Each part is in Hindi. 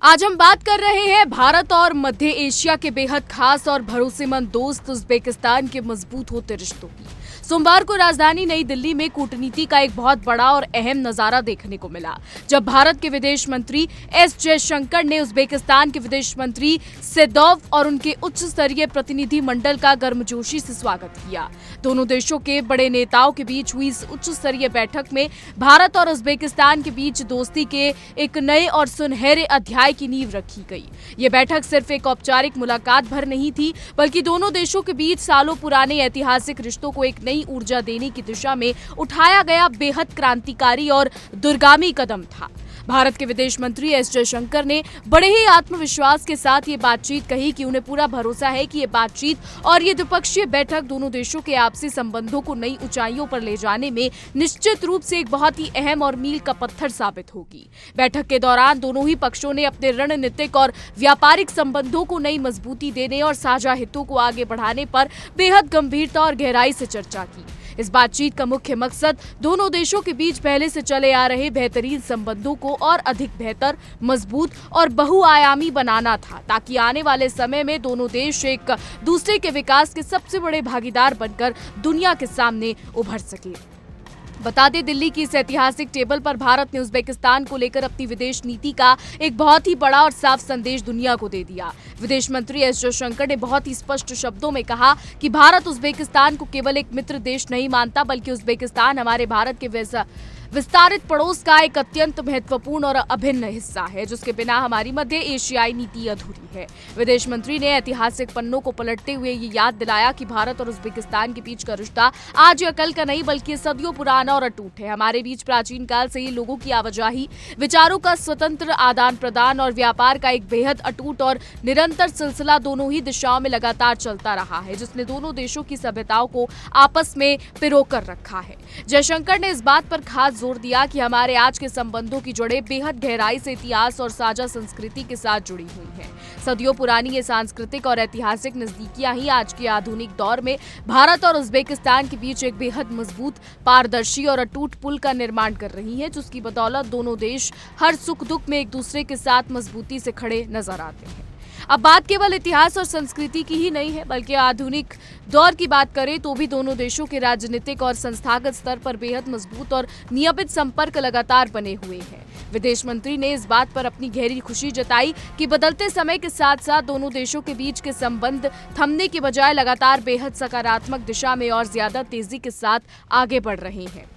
आज हम बात कर रहे हैं भारत और मध्य एशिया के बेहद खास और भरोसेमंद दोस्त उज्बेकिस्तान के मजबूत होते रिश्तों की। सोमवार को राजधानी नई दिल्ली में कूटनीति का एक बहुत बड़ा और अहम नजारा देखने को मिला, जब भारत के विदेश मंत्री एस जयशंकर ने उज्बेकिस्तान के विदेश मंत्री सेदोव और उनके उच्च स्तरीय प्रतिनिधि मंडल का गर्मजोशी से स्वागत किया। दोनों देशों के बड़े नेताओं के बीच हुई इस उच्च स्तरीय बैठक में भारत और उज्बेकिस्तान के बीच दोस्ती के एक नए और सुनहरे अध्याय की नींव रखी गई। ये बैठक सिर्फ एक औपचारिक मुलाकात भर नहीं थी, बल्कि दोनों देशों के बीच सालों पुराने ऐतिहासिक रिश्तों को एक नई ऊर्जा देने की दिशा में उठाया गया बेहद क्रांतिकारी और दूरगामी कदम था। भारत के विदेश मंत्री एस जयशंकर ने बड़े ही आत्मविश्वास के साथ ये बातचीत कही कि उन्हें पूरा भरोसा है कि ये बातचीत और ये द्विपक्षीय बैठक दोनों देशों के आपसी संबंधों को नई ऊंचाइयों पर ले जाने में निश्चित रूप से एक बहुत ही अहम और मील का पत्थर साबित होगी। बैठक के दौरान दोनों ही पक्षों ने अपने रणनीतिक और व्यापारिक संबंधों को नई मजबूती देने और साझा हितों को आगे बढ़ाने पर बेहद गंभीरता और गहराई से चर्चा की। इस बातचीत का मुख्य मकसद दोनों देशों के बीच पहले से चले आ रहे बेहतरीन संबंधों को और अधिक बेहतर, मजबूत और बहुआयामी बनाना था, ताकि आने वाले समय में दोनों देश एक दूसरे के विकास के सबसे बड़े भागीदार बनकर दुनिया के सामने उभर सके। बता दें, दिल्ली की इस ऐतिहासिक टेबल पर भारत ने उज्बेकिस्तान को लेकर अपनी विदेश नीति का एक बहुत ही बड़ा और साफ संदेश दुनिया को दे दिया। विदेश मंत्री एस जयशंकर ने बहुत ही स्पष्ट शब्दों में कहा कि भारत उज्बेकिस्तान को केवल एक मित्र देश नहीं मानता, बल्कि उज्बेकिस्तान हमारे भारत के विस्तारित पड़ोस का एक अत्यंत महत्वपूर्ण और अभिन्न हिस्सा है, जिसके बिना हमारी मध्य एशियाई नीति अधूरी है। विदेश मंत्री ने ऐतिहासिक पन्नों को पलटते हुए ये याद दिलाया कि भारत और उज्बेकिस्तान के बीच का रिश्ता आज या कल का नहीं, बल्कि सदियों पुराना और अटूट है। हमारे बीच प्राचीन काल से ही लोगों की आवाजाही, विचारों का स्वतंत्र आदान प्रदान और व्यापार का एक बेहद अटूट और निरंतर सिलसिला दोनों ही दिशाओं में लगातार चलता रहा है, जिसने दोनों देशों की सभ्यताओं को आपस में पिरोकर रखा है। जयशंकर ने इस बात पर खास जोर दिया कि हमारे आज के संबंधों की जड़ें बेहद गहराई से इतिहास और साझा संस्कृति के साथ जुड़ी हुई हैं। सदियों पुरानी ये सांस्कृतिक और ऐतिहासिक नजदीकियां ही आज के आधुनिक दौर में भारत और उज्बेकिस्तान के बीच एक बेहद मजबूत, पारदर्शी और अटूट पुल का निर्माण कर रही हैं, जिसकी बदौलत दोनों देश हर सुख दुख में एक दूसरे के साथ मजबूती से खड़े नजर आते हैं। अब बात केवल इतिहास और संस्कृति की ही नहीं है, बल्कि आधुनिक दौर की बात करें तो भी दोनों देशों के राजनीतिक और संस्थागत स्तर पर बेहद मजबूत और नियमित संपर्क लगातार बने हुए हैं। विदेश मंत्री ने इस बात पर अपनी गहरी खुशी जताई कि बदलते समय के साथ साथ दोनों देशों के बीच के संबंध थमने के बजाय लगातार बेहद सकारात्मक दिशा में और ज्यादा तेजी के साथ आगे बढ़ रहे हैं।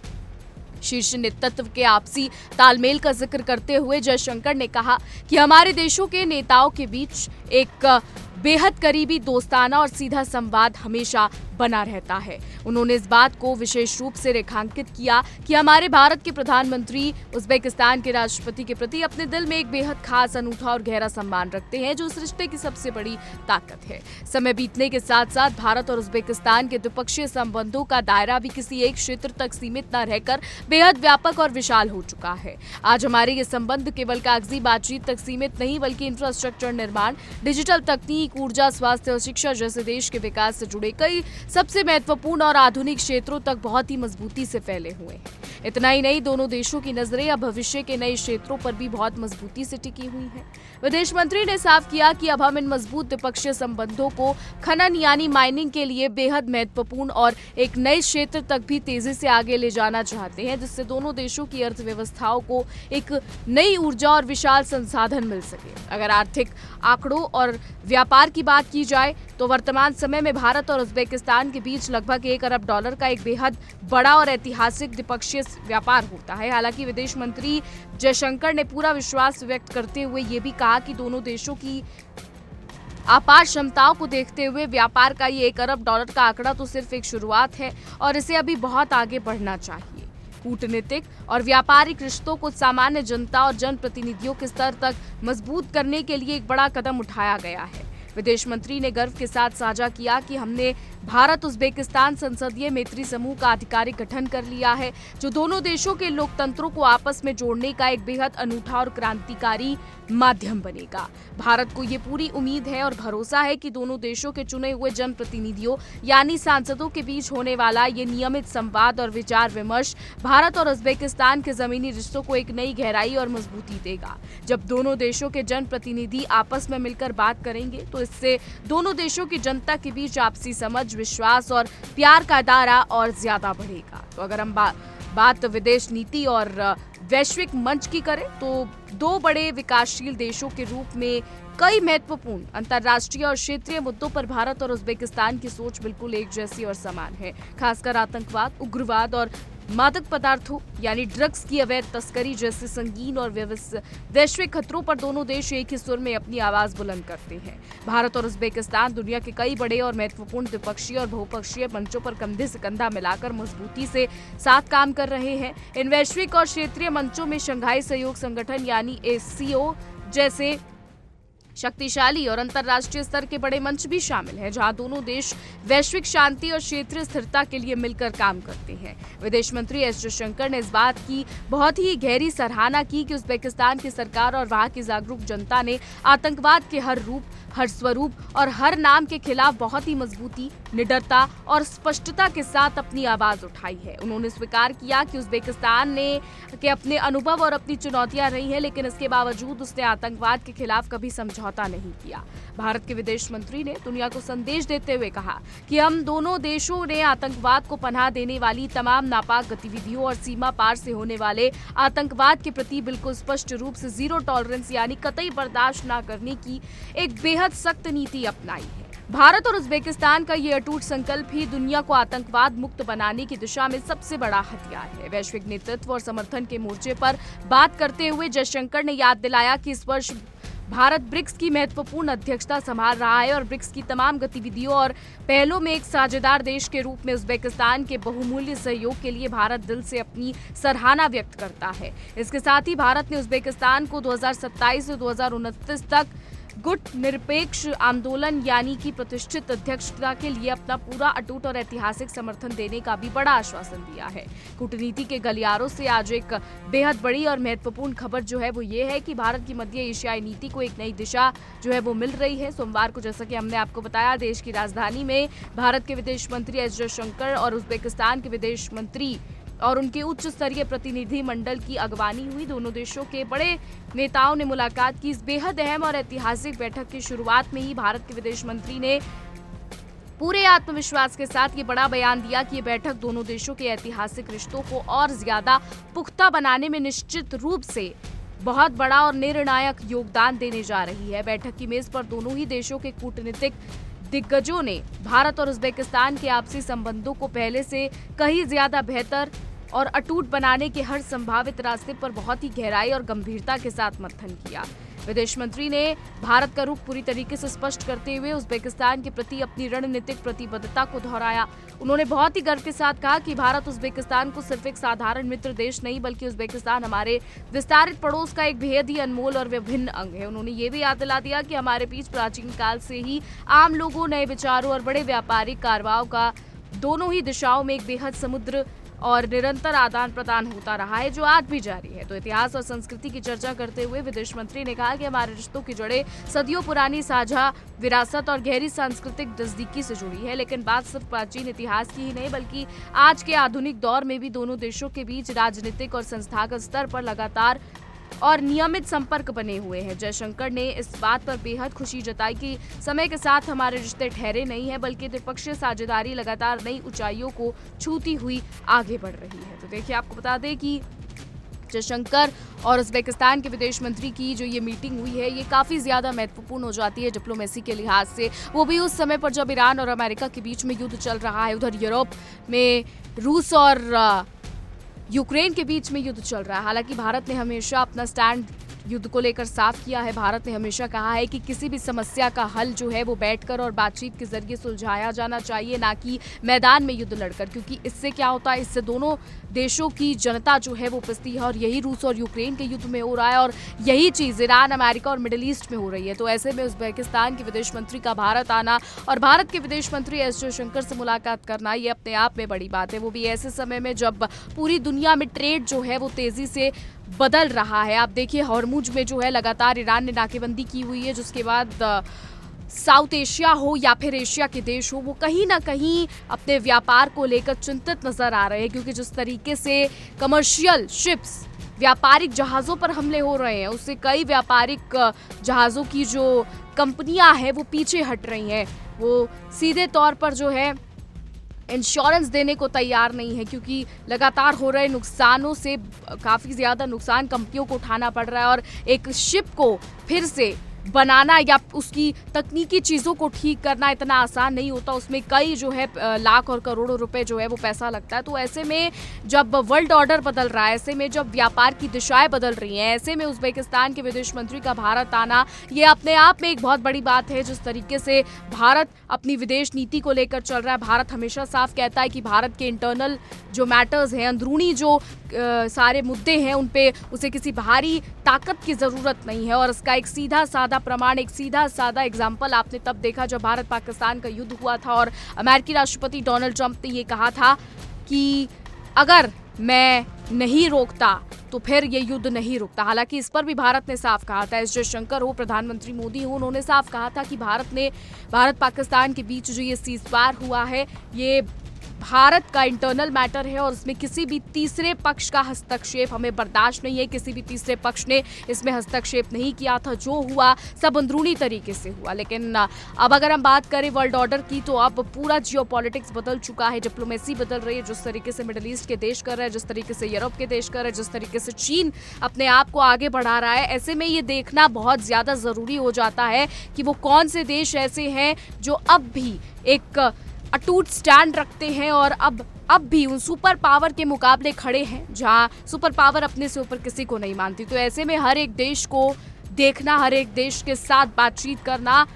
शीर्ष नेतृत्व के आपसी तालमेल का जिक्र करते हुए जयशंकर ने कहा कि हमारे देशों के नेताओं के बीच एक बेहद करीबी, दोस्ताना और सीधा संवाद हमेशा बना रहता है। उन्होंने इस बात को विशेष रूप से रेखांकित किया कि हमारे भारत के प्रधानमंत्री उज्बेकिस्तान के राष्ट्रपति के प्रति अपने दिल में एक बेहद खास, अनूठा और गहरा सम्मान रखते हैं, जो इस रिश्ते की सबसे बड़ी ताकत है। समय बीतने के साथ साथ भारत और उज्बेकिस्तान के द्विपक्षीय संबंधों का दायरा भी किसी एक क्षेत्र तक सीमित न रहकर बेहद व्यापक और विशाल हो चुका है। आज हमारे ये संबंध केवल कागजी बातचीत तक सीमित नहीं, बल्कि इंफ्रास्ट्रक्चर निर्माण, डिजिटल तकनीक, ऊर्जा, स्वास्थ्य और शिक्षा जैसे देश के विकास से जुड़े कई सबसे महत्वपूर्ण और आधुनिक क्षेत्रों तक बहुत ही मजबूती से फैले हुए हैं। इतना ही नहीं, दोनों देशों की नजरें अब भविष्य के नए क्षेत्रों पर भी बहुत मजबूती से टिकी हुई हैं। विदेश मंत्री ने साफ किया कि अब हम इन मजबूत द्विपक्षीय संबंधों को खनन यानी माइनिंग के लिए बेहद महत्वपूर्ण और एक नए क्षेत्र तक भी तेजी से आगे ले जाना चाहते हैं, जिससे दोनों देशों की अर्थव्यवस्थाओं को एक नई ऊर्जा और विशाल संसाधन मिल सके। अगर आर्थिक आंकड़ों और व्यापार की बात की जाए तो वर्तमान समय में भारत और उज्बेकिस्तान के बीच लगभग $1 अरब का एक बेहद बड़ा और ऐतिहासिक द्विपक्षीय व्यापार होता है। हालांकि विदेश मंत्री जयशंकर ने पूरा विश्वास व्यक्त करते हुए ये भी कहा कि दोनों देशों की अपार क्षमताओं को देखते हुए व्यापार का ये $1 अरब का आंकड़ा तो सिर्फ एक शुरुआत है और इसे अभी बहुत आगे बढ़ना चाहिए। कूटनीतिक और व्यापारिक रिश्तों को सामान्य जनता और जनप्रतिनिधियों के स्तर तक मजबूत करने के लिए एक बड़ा कदम उठाया गया है। विदेश मंत्री ने गर्व के साथ साझा किया कि हमने भारत उज्बेकिस्तान संसदीय मैत्री समूह का आधिकारिक गठन कर लिया है, जो दोनों देशों के लोकतंत्रों को आपस में जोड़ने का एक बेहद अनूठा और क्रांतिकारी माध्यम बनेगा। भारत को ये पूरी उम्मीद है और भरोसा है कि दोनों देशों के चुने हुए जनप्रतिनिधियों यानी सांसदों के बीच होने वाला ये नियमित संवाद और विचार विमर्श भारत और उज्बेकिस्तान के जमीनी रिश्तों को एक नई गहराई और मजबूती देगा। जब दोनों देशों के जनप्रतिनिधि आपस में मिलकर बात करेंगे तो इससे दोनों देशों की जनता के बीच आपसी समझ, विश्वास और प्यार का दायरा और ज्यादा बढ़ेगा। तो अगर हम बात विदेश नीति और वैश्विक मंच की करें तो दो बड़े विकासशील देशों के रूप में कई महत्वपूर्ण अंतर्राष्ट्रीय और क्षेत्रीय मुद्दों पर भारत और उज्बेकिस्तान की सोच बिल्कुल एक जैसी और समान है। खासकर आतंकवाद, उग्रवाद और मादक पदार्थों यानी ड्रग्स की अवैध तस्करी जैसे संगीन और वैश्विक खतरों पर दोनों देश एक ही सुर में अपनी आवाज बुलंद करते हैं। भारत और उज्बेकिस्तान दुनिया के कई बड़े और महत्वपूर्ण द्विपक्षीय और बहुपक्षीय मंचों पर कंधे से कंधा मिलाकर मजबूती से साथ काम कर रहे हैं। इन वैश्विक और क्षेत्रीय मंचों में शंघाई सहयोग संगठन यानी SCO जैसे शक्तिशाली और अंतर्राष्ट्रीय स्तर के बड़े मंच भी शामिल हैं, जहां दोनों देश वैश्विक शांति और क्षेत्रीय स्थिरता के लिए मिलकर काम करते हैं। विदेश मंत्री एस जयशंकर ने इस बात की बहुत ही गहरी सराहना की कि उज्बेकिस्तान की सरकार और वहां की जागरूक जनता ने आतंकवाद के हर रूप, हर स्वरूप और हर नाम के खिलाफ बहुत ही मजबूती, निडरता और स्पष्टता के साथ अपनी आवाज उठाई है। उन्होंने स्वीकार किया कि उज्बेकिस्तान के अपने अनुभव और अपनी चुनौतियां रही हैं, लेकिन इसके बावजूद उसने आतंकवाद के खिलाफ कभी समझौता नहीं किया। भारत के विदेश मंत्री ने दुनिया को संदेश देते हुए कहा कि हम दोनों देशों ने आतंकवाद को पनाह देने वाली तमाम नापाक गतिविधियों और सीमा पार से होने वाले आतंकवाद के प्रति बिल्कुल स्पष्ट रूप से जीरो टॉलरेंस यानी कतई बर्दाश्त न करने की एक बेहद सख्त नीति अपनाई है। भारत और उज्बेकिस्तान का ये अटूट संकल्प ही दुनिया को आतंकवाद मुक्त बनाने की दिशा में सबसे बड़ा हथियार है। वैश्विक नेतृत्व और समर्थन के मोर्चे पर बात करते हुए जयशंकर ने याद दिलाया कि इस वर्ष भारत ब्रिक्स की महत्वपूर्ण अध्यक्षता संभाल रहा है और ब्रिक्स की तमाम गतिविधियों और पहलों में एक साझेदार देश के रूप में उज्बेकिस्तान के बहुमूल्य सहयोग के लिए भारत दिल से अपनी सराहना व्यक्त करता है। इसके साथ ही भारत ने उज्बेकिस्तान को 2027 से 2029 तक गुट निरपेक्ष आंदोलन यानी कि प्रतिष्ठित अध्यक्षता के लिए अपना पूरा अटूट और ऐतिहासिक समर्थन देने का भी बड़ा आश्वासन दिया है। कूटनीति के गलियारों से आज एक बेहद बड़ी और महत्वपूर्ण खबर जो है वो ये है कि भारत की मध्य एशियाई नीति को एक नई दिशा जो है वो मिल रही है। सोमवार को, जैसा कि हमने आपको बताया, देश की राजधानी में भारत के विदेश मंत्री एस जयशंकर और उज्बेकिस्तान के विदेश मंत्री और उनके उच्च स्तरीय प्रतिनिधि मंडल की अगवानी हुई। दोनों देशों के बड़े नेताओं ने मुलाकात की। इस बेहद अहम और ऐतिहासिक बैठक की शुरुआत में ही भारत के विदेश मंत्री ने पूरे आत्मविश्वास के साथ ये बड़ा बयान दिया कि ये बैठक दोनों देशों के ऐतिहासिक रिश्तों को और ज्यादा पुख्ता बनाने में निश्चित रूप से बहुत बड़ा और निर्णायक योगदान देने जा रही है। बैठक की मेज पर दोनों ही देशों के कूटनीतिक दिग्गजों ने भारत और उज्बेकिस्तान के आपसी संबंधों को पहले से कहीं ज्यादा बेहतर और अटूट बनाने के हर संभावित रास्ते पर बहुत ही गहराई और गंभीरता के साथ मंथन किया। विदेश मंत्री ने भारत का रुख पूरी तरीके से स्पष्ट करते हुए उज्बेकिस्तान के प्रति अपनी रणनीतिक प्रतिबद्धता को दोहराया। उन्होंने बहुत ही गर्व के साथ कहा कि भारत उज्बेकिस्तान को सिर्फ एक साधारण मित्र देश नहीं बल्कि उज्बेकिस्तान हमारे विस्तारित पड़ोस का एक बेहद ही अनमोल और विभिन्न अंग है। उन्होंने ये भी याद दिला दिया कि हमारे बीच प्राचीन काल से ही आम लोगों, नए विचारों और बड़े व्यापारिक कारवाओं का दोनों ही दिशाओं में एक बेहद समुद्र और निरंतर आदान प्रदान होता रहा है, जो आज भी जारी है। तो इतिहास और संस्कृति की चर्चा करते हुए विदेश मंत्री ने कहा कि हमारे रिश्तों की जड़ें सदियों पुरानी साझा विरासत और गहरी सांस्कृतिक नजदीकी से जुड़ी है। लेकिन बात सिर्फ प्राचीन इतिहास की ही नहीं बल्कि आज के आधुनिक दौर में भी दोनों देशों के बीच राजनीतिक और संस्थागत स्तर पर लगातार और नियमित संपर्क बने हुए हैं। जयशंकर ने इस बात पर बेहद खुशी जताई कि समय के साथ हमारे रिश्ते ठहरे नहीं हैं बल्कि द्विपक्षीय साझेदारी लगातार नई ऊंचाइयों को छूती हुई आगे बढ़ रही है। तो देखिए, आपको बता दें कि जयशंकर और उज्बेकिस्तान के विदेश मंत्री की जो ये मीटिंग हुई है ये काफ़ी ज़्यादा महत्वपूर्ण हो जाती है डिप्लोमेसी के लिहाज से, वो भी उस समय पर जब ईरान और अमेरिका के बीच में युद्ध चल रहा है। उधर यूरोप में रूस और यूक्रेन के बीच में युद्ध चल रहा है। हालांकि भारत ने हमेशा अपना स्टैंड युद्ध को लेकर साफ किया है। भारत ने हमेशा कहा है कि किसी भी समस्या का हल जो है वो बैठकर और बातचीत के जरिए सुलझाया जाना चाहिए, ना कि मैदान में युद्ध लड़कर, क्योंकि इससे क्या होता है, इससे दोनों देशों की जनता जो है वो पिसती है। और यही रूस और यूक्रेन के युद्ध में हो रहा है और यही चीज ईरान, अमेरिका और मिडिल ईस्ट में हो रही है। तो ऐसे में उज्बेकिस्तान के विदेश मंत्री का भारत आना और भारत के विदेश मंत्री एस जयशंकर से मुलाकात करना, ये अपने आप में बड़ी बात है। वो भी ऐसे समय में जब पूरी दुनिया में ट्रेड जो है वो तेजी से बदल रहा है। आप देखिए, हॉर्मुज में जो है लगातार ईरान ने नाकेबंदी की हुई है, जिसके बाद साउथ एशिया हो या फिर एशिया के देश हो, वो कहीं ना कहीं अपने व्यापार को लेकर चिंतित नजर आ रहे हैं, क्योंकि जिस तरीके से कमर्शियल शिप्स, व्यापारिक जहाज़ों पर हमले हो रहे हैं, उससे कई व्यापारिक जहाज़ों की जो कंपनियां हैं वो पीछे हट रही हैं। वो सीधे तौर पर जो है इंश्योरेंस देने को तैयार नहीं है, क्योंकि लगातार हो रहे नुकसानों से काफ़ी ज़्यादा नुकसान कंपनियों को उठाना पड़ रहा है। और एक शिप को फिर से बनाना या उसकी तकनीकी चीज़ों को ठीक करना इतना आसान नहीं होता, उसमें कई जो है लाख और करोड़ों रुपए जो है वो पैसा लगता है। तो ऐसे में जब वर्ल्ड ऑर्डर बदल रहा है, ऐसे में जब व्यापार की दिशाएं बदल रही हैं, ऐसे में उज्बेकिस्तान के विदेश मंत्री का भारत आना, ये अपने आप में एक बहुत बड़ी बात है। जिस तरीके से भारत अपनी विदेश नीति को लेकर चल रहा है, भारत हमेशा साफ कहता है कि भारत के इंटरनल जो मैटर्स हैं, अंदरूनी जो सारे मुद्दे हैं, उन पे उसे किसी बाहरी ताकत की ज़रूरत नहीं है। और इसका एक सीधा साधा प्रमाण, एक सीधा साधा एग्जाम्पल आपने तब देखा जब भारत पाकिस्तान का युद्ध हुआ था और अमेरिकी राष्ट्रपति डोनाल्ड ट्रंप ने ये कहा था कि अगर मैं नहीं रोकता तो फिर ये युद्ध नहीं रुकता। हालांकि इस पर भी भारत ने साफ कहा था, एस जयशंकर हो, प्रधानमंत्री मोदी हो, उन्होंने साफ कहा था कि भारत पाकिस्तान के बीच जो ये सीज़फायर हुआ है, ये भारत का इंटरनल मैटर है और इसमें किसी भी तीसरे पक्ष का हस्तक्षेप हमें बर्दाश्त नहीं है। किसी भी तीसरे पक्ष ने इसमें हस्तक्षेप नहीं किया था, जो हुआ सब अंदरूनी तरीके से हुआ। लेकिन अब अगर हम बात करें वर्ल्ड ऑर्डर की, तो अब पूरा जियोपॉलिटिक्स बदल चुका है, डिप्लोमेसी बदल रही है। जिस तरीके से मिडिल ईस्ट के देश कर रहे हैं, जिस तरीके से यूरोप के देश कर रहे हैं, जिस तरीके से चीन अपने आप को आगे बढ़ा रहा है, ऐसे में ये देखना बहुत ज़्यादा ज़रूरी हो जाता है कि वो कौन से देश ऐसे हैं जो अब भी एक अटूट स्टैंड रखते हैं और अब भी उन सुपर पावर के मुकाबले खड़े हैं, जहां सुपर पावर अपने से ऊपर किसी को नहीं मानती। तो ऐसे में हर एक देश को देखना, हर एक देश के साथ बातचीत करना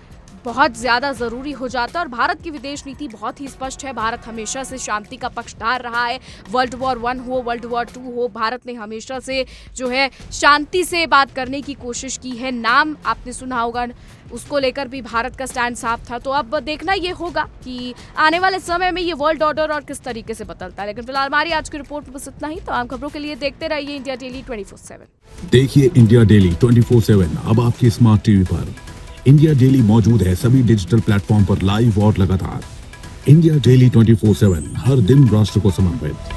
बहुत ज़्यादा ज़रूरी हो जाता है। और भारत की विदेश नीति बहुत ही स्पष्ट है। भारत हमेशा से शांति का पक्षधार रहा है। वर्ल्ड वॉर 1 हो, वर्ल्ड वॉर 2 हो, भारत ने हमेशा से जो है शांति से बात करने की कोशिश की है। नाम आपने सुना होगा, उसको लेकर भी भारत का स्टैंड साफ था। तो अब देखना ये होगा कि आने वाले समय में ये वर्ल्ड ऑर्डर और किस तरीके से बदलता है। लेकिन फिलहाल हमारी आज की रिपोर्ट में बस इतना ही। तमाम खबरों के लिए देखते रहिए इंडिया डेली 24/7। देखिए इंडिया डेली 24/7 अब आपके स्मार्ट टीवी पर। इंडिया डेली मौजूद है सभी डिजिटल प्लेटफॉर्म पर लाइव और लगातार। इंडिया डेली 24/7 हर दिन राष्ट्र को समर्पित।